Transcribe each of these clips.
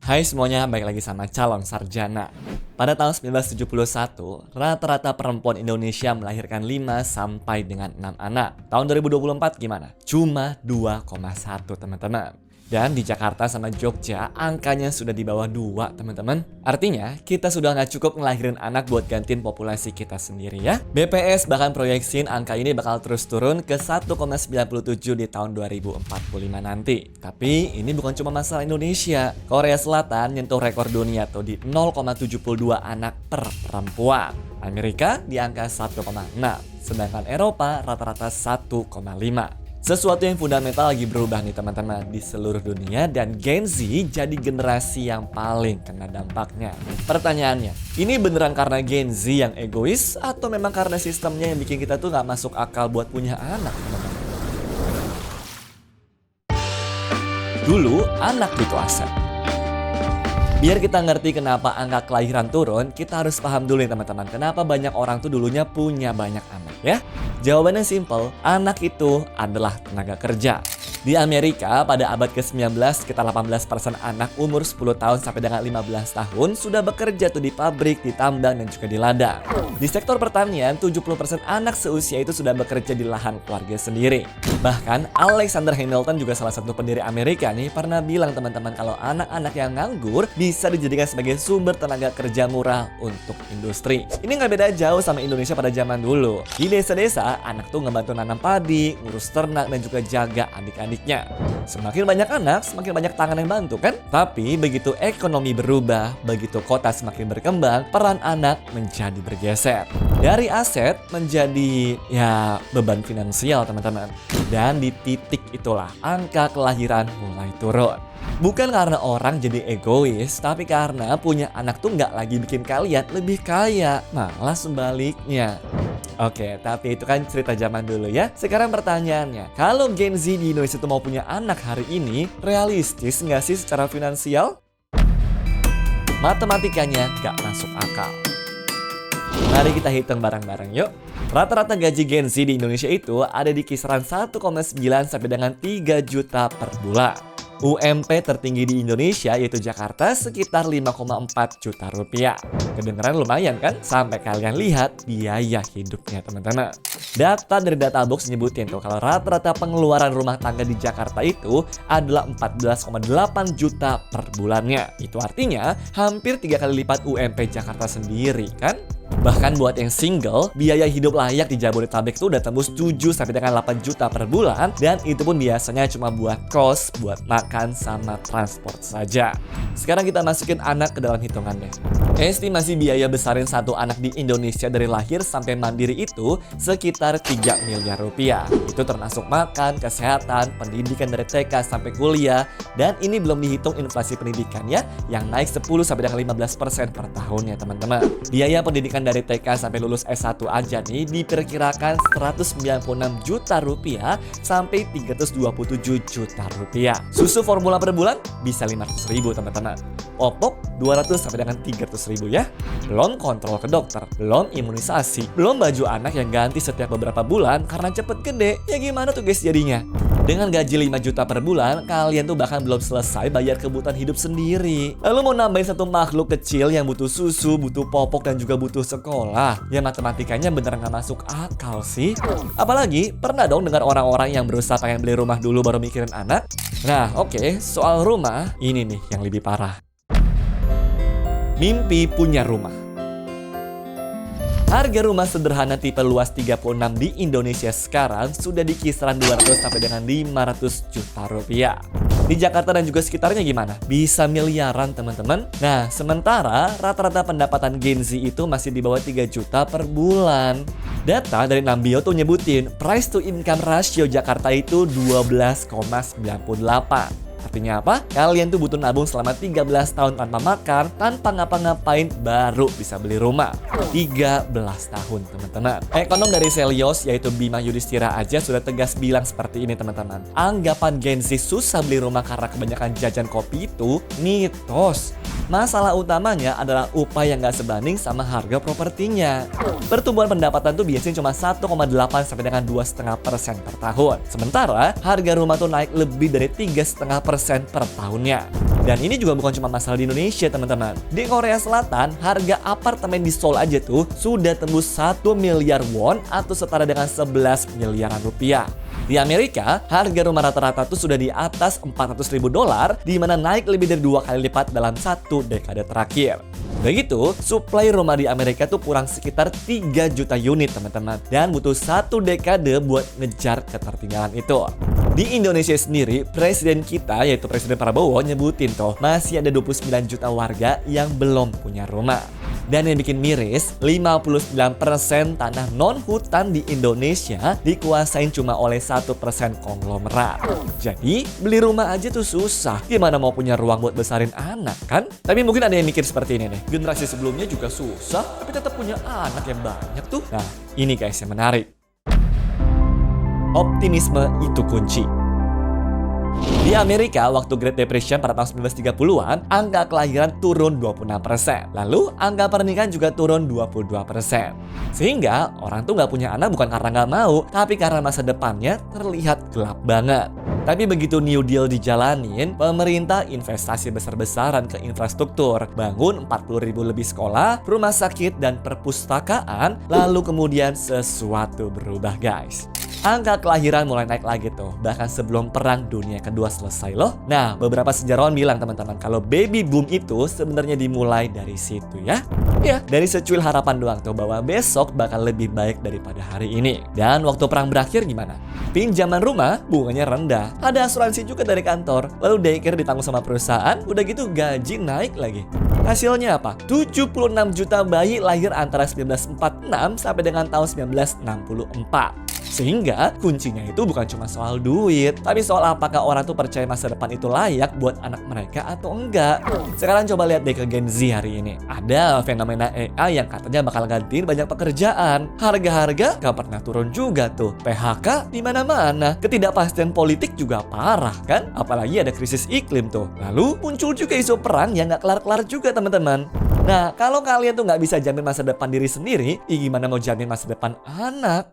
Hai semuanya, balik lagi sama Calon Sarjana. Pada tahun 1971, rata-rata perempuan Indonesia melahirkan 5 sampai dengan 6 anak. Tahun 2024 gimana? Cuma 2,1 teman-teman. Dan di Jakarta sama Jogja, angkanya sudah di bawah 2 teman-teman. Artinya, kita sudah nggak cukup ngelahirin anak buat gantiin populasi kita sendiri ya. BPS bahkan proyeksiin angka ini bakal terus turun ke 1,97 di tahun 2045 nanti. Tapi ini bukan cuma masalah Indonesia. Korea Selatan nyentuh rekor dunia tuh di 0,72 anak per perempuan. Amerika di angka 1,6, sedangkan Eropa rata-rata 1,5. Sesuatu yang fundamental lagi berubah nih teman-teman di seluruh dunia, dan Gen Z jadi generasi yang paling kena dampaknya. Pertanyaannya, ini beneran karena Gen Z yang egois atau memang karena sistemnya yang bikin kita tuh nggak masuk akal buat punya anak teman-teman? Dulu anak itu aset. Biar kita ngerti kenapa angka kelahiran turun, kita harus paham dulu nih teman-teman, kenapa banyak orang tuh dulunya punya banyak anak ya. Jawabannya simple, anak itu adalah tenaga kerja. Di Amerika pada abad ke-19 sekitar 18% anak umur 10 tahun sampai dengan 15 tahun sudah bekerja tuh di pabrik, di tambang, dan juga di ladang. Di sektor pertanian, 70% anak seusia itu sudah bekerja di lahan keluarga sendiri. Bahkan Alexander Hamilton, juga salah satu pendiri Amerika nih, pernah bilang teman-teman kalau anak-anak yang nganggur bisa dijadikan sebagai sumber tenaga kerja murah untuk industri. Ini nggak beda jauh sama Indonesia pada zaman dulu. Di desa-desa, anak tuh ngebantu nanam padi, ngurus ternak, dan juga jaga adik-adiknya. Semakin banyak anak, semakin banyak tangan yang bantu kan? Tapi begitu ekonomi berubah, begitu kota semakin berkembang, peran anak menjadi bergeser. Dari aset menjadi beban finansial teman-teman. Dan di titik itulah angka kelahiran mulai turun. Bukan karena orang jadi egois, tapi karena punya anak tuh nggak lagi bikin kalian lebih kaya, malah sebaliknya. Oke, tapi itu kan cerita zaman dulu ya. Sekarang pertanyaannya, kalau Gen Z di Indonesia tuh mau punya anak hari ini, realistis nggak sih secara finansial? Matematikanya nggak masuk akal. Mari kita hitung bareng-bareng yuk. Rata-rata gaji Gen Z di Indonesia itu ada di kisaran 1,9 sampai dengan 3 juta per bulan. UMP tertinggi di Indonesia yaitu Jakarta sekitar 5,4 juta rupiah. Kedengeran lumayan kan? Sampai kalian lihat biaya hidupnya teman-teman. Data dari Databox nyebutin tuh kalau rata-rata pengeluaran rumah tangga di Jakarta itu adalah 14,8 juta per bulannya. Itu artinya hampir 3 kali lipat UMP Jakarta sendiri kan? Bahkan buat yang single, biaya hidup layak di Jabodetabek tuh udah tembus 7 sampai dengan 8 juta per bulan, dan itu pun biasanya cuma buat kos, buat makan sama transport saja. Sekarang kita masukin anak ke dalam hitungan deh. Estimasi biaya besarin satu anak di Indonesia dari lahir sampai mandiri itu sekitar 3 miliar rupiah. Itu termasuk makan, kesehatan, pendidikan dari TK sampai kuliah, dan ini belum dihitung inflasi pendidikan ya, yang naik 10 sampai dengan 15% per tahunnya teman-teman. Biaya pendidikan dari TK sampai lulus S1 aja nih diperkirakan 196 juta rupiah sampai 327 juta rupiah. Susu formula per bulan bisa 500 ribu teman-teman. Popok 200 sampai dengan 300 ribu ya. Belum kontrol ke dokter, belum imunisasi, belum baju anak yang ganti setiap beberapa bulan karena cepet gede. Ya gimana tuh guys jadinya? Dengan gaji 5 juta per bulan, kalian tuh bahkan belum selesai bayar kebutuhan hidup sendiri. Lalu mau nambahin satu makhluk kecil yang butuh susu, butuh popok, dan juga butuh sekolah. Ya matematikanya beneran gak masuk akal sih. Apalagi pernah dong dengar orang-orang yang berusaha pengen beli rumah dulu baru mikirin anak? Nah oke, soal rumah, ini nih yang lebih parah. Mimpi punya rumah. Harga rumah sederhana tipe luas 36 di Indonesia sekarang sudah di kisaran 200 sampai dengan 500 juta rupiah. Di Jakarta dan juga sekitarnya gimana? Bisa miliaran teman-teman. Nah, sementara rata-rata pendapatan Gen Z itu masih di bawah 3 juta per bulan. Data dari Nambio tuh nyebutin price to income ratio Jakarta itu 12,98. Artinya apa? Kalian tuh butuh nabung selama 13 tahun tanpa makan, tanpa ngapa-ngapain, baru bisa beli rumah. 13 tahun teman-teman. Ekonom dari Selios yaitu Bima Yudhistira aja sudah tegas bilang seperti ini teman-teman. Anggapan Gen Z susah beli rumah karena kebanyakan jajan kopi itu mitos. Masalah utamanya adalah upah yang gak sebanding sama harga propertinya. Pertumbuhan pendapatan tuh biasanya cuma 1,8 sampai dengan 2,5% per tahun. Sementara harga rumah tuh naik lebih dari 3,5% per tahunnya. Dan ini juga bukan cuma masalah di Indonesia, teman-teman. Di Korea Selatan, harga apartemen di Seoul aja tuh sudah tembus 1 miliar won atau setara dengan 11 miliaran rupiah. Di Amerika, harga rumah rata-rata tuh sudah di atas 400.000 dolar, di mana naik lebih dari 2 kali lipat dalam 1 dekade terakhir. Begitu, suplai rumah di Amerika tuh kurang sekitar 3 juta unit, teman-teman. Dan butuh 1 dekade buat ngejar ketertinggalan itu. Di Indonesia sendiri, presiden kita, yaitu Presiden Prabowo, nyebutin tuh masih ada 29 juta warga yang belum punya rumah. Dan yang bikin miris, 59% tanah non-hutan di Indonesia dikuasain cuma oleh 1% konglomerat. Jadi, beli rumah aja tuh susah. Gimana mau punya ruang buat besarin anak, kan? Tapi mungkin ada yang mikir seperti ini nih. Generasi sebelumnya juga susah, tapi tetap punya anak yang banyak tuh. Nah, ini guys yang menarik. Optimisme itu kunci. Di Amerika, waktu Great Depression pada tahun 1930-an, angka kelahiran turun 26%. Lalu, angka pernikahan juga turun 22%. Sehingga, orang tuh nggak punya anak bukan karena nggak mau, tapi karena masa depannya terlihat gelap banget. Tapi begitu New Deal dijalanin, pemerintah investasi besar-besaran ke infrastruktur, bangun 40.000 lebih sekolah, rumah sakit, dan perpustakaan, lalu kemudian sesuatu berubah, guys. Angka kelahiran mulai naik lagi tuh, bahkan sebelum Perang Dunia Kedua selesai loh. Nah, beberapa sejarawan bilang teman-teman kalau baby boom itu sebenarnya dimulai dari situ ya. Ya, dari secuil harapan doang tuh bahwa besok bakal lebih baik daripada hari ini. Dan waktu perang berakhir gimana? Pinjaman rumah bunganya rendah, ada asuransi juga dari kantor, lalu daycare ditanggung sama perusahaan, udah gitu gaji naik lagi. Hasilnya apa? 76 juta bayi lahir antara 1946 sampai dengan tahun 1964. Sehingga kuncinya itu bukan cuma soal duit, tapi soal apakah orang tuh percaya masa depan itu layak buat anak mereka atau enggak. Sekarang coba lihat deh ke Gen Z hari ini. Ada fenomena AI yang katanya bakal gantiin banyak pekerjaan. Harga-harga gak pernah turun juga tuh. PHK di mana-mana. Ketidakpastian politik juga parah kan? Apalagi ada krisis iklim tuh. Lalu muncul juga isu perang yang gak kelar-kelar juga teman-teman. Nah, kalau kalian tuh gak bisa jamin masa depan diri sendiri, gimana mau jamin masa depan anak?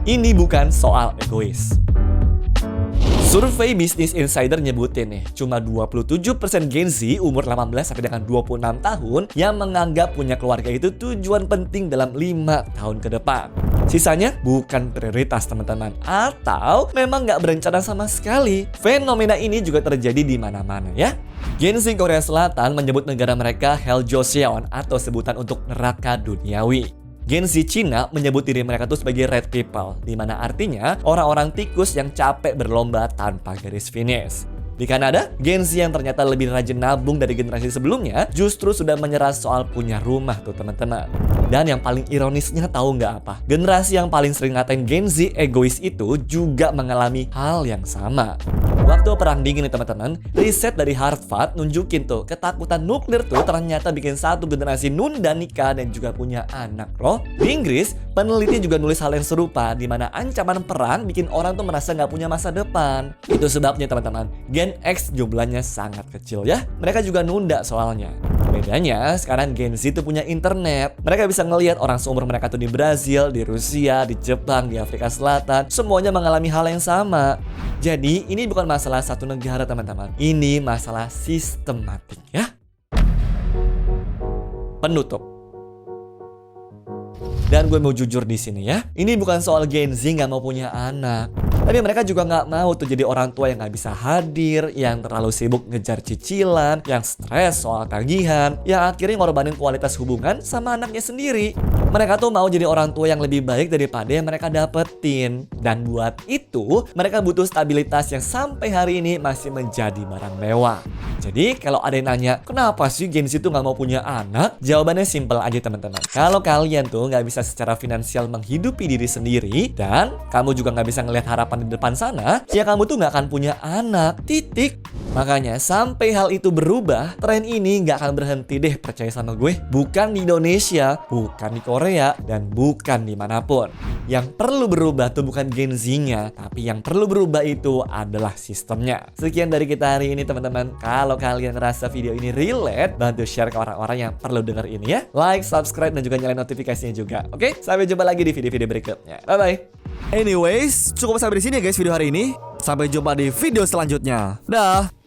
Ini bukan soal egois. Survei Business Insider nyebutin nih, cuma 27% Gen Z umur 18 sampai dengan 26 tahun yang menganggap punya keluarga itu tujuan penting dalam 5 tahun ke depan. Sisanya bukan prioritas teman-teman, atau memang nggak berencana sama sekali. Fenomena ini juga terjadi di mana-mana ya. Gen Z Korea Selatan menyebut negara mereka Hell Joseon atau sebutan untuk neraka duniawi. Gen Z Cina menyebut diri mereka tuh sebagai red people, di mana artinya orang-orang tikus yang capek berlomba tanpa garis finish. Di Kanada, Gen Z yang ternyata lebih rajin nabung dari generasi sebelumnya justru sudah menyerah soal punya rumah tuh teman-teman. Dan yang paling ironisnya tahu nggak apa? Generasi yang paling sering ngatain Gen Z egois itu juga mengalami hal yang sama. Waktu perang dingin nih teman-teman, riset dari Harvard nunjukin tuh ketakutan nuklir tuh ternyata bikin satu generasi nunda nikah dan juga punya anak loh. Di Inggris, peneliti juga nulis hal yang serupa, di mana ancaman perang bikin orang tuh merasa nggak punya masa depan. Itu sebabnya teman-teman, Gen X jumlahnya sangat kecil ya. Mereka juga nunda soalnya. Bedanya sekarang Gen Z tuh punya internet. Mereka bisa ngelihat orang seumur mereka tuh di Brazil, di Rusia, di Jepang, di Afrika Selatan. Semuanya mengalami hal yang sama. Jadi ini bukan masalah satu negara teman-teman. Ini masalah sistematik ya. Penutup. Dan gue mau jujur di sini ya, ini bukan soal Gen Z nggak mau punya anak, tapi mereka juga nggak mau tuh jadi orang tua yang nggak bisa hadir, yang terlalu sibuk ngejar cicilan, yang stres soal tagihan, yang akhirnya ngorbanin kualitas hubungan sama anaknya sendiri. Mereka tuh mau jadi orang tua yang lebih baik daripada yang mereka dapetin. Dan buat itu, mereka butuh stabilitas yang sampai hari ini masih menjadi barang mewah. Jadi kalau ada yang nanya, kenapa sih Gen Z tuh nggak mau punya anak? Jawabannya simpel aja teman-teman. Kalau kalian tuh nggak bisa secara finansial menghidupi diri sendiri, dan kamu juga nggak bisa ngelihat harapan di depan sana, ya kamu tuh nggak akan punya anak. Titik. Makanya sampai hal itu berubah, tren ini nggak akan berhenti deh, percaya sama gue. Bukan di Indonesia, bukan di Korea, dan bukan dimanapun. Yang perlu berubah tuh bukan Gen Z-nya, tapi yang perlu berubah itu adalah sistemnya. Sekian dari kita hari ini teman-teman. Kalau kalian ngerasa video ini relate, bantu share ke orang-orang yang perlu denger ini ya. Like, subscribe, dan juga nyalain notifikasinya juga. Oke, sampai jumpa lagi di video-video berikutnya. Bye-bye. Anyways, cukup sampai di sini ya guys video hari ini. Sampai jumpa di video selanjutnya. Dah.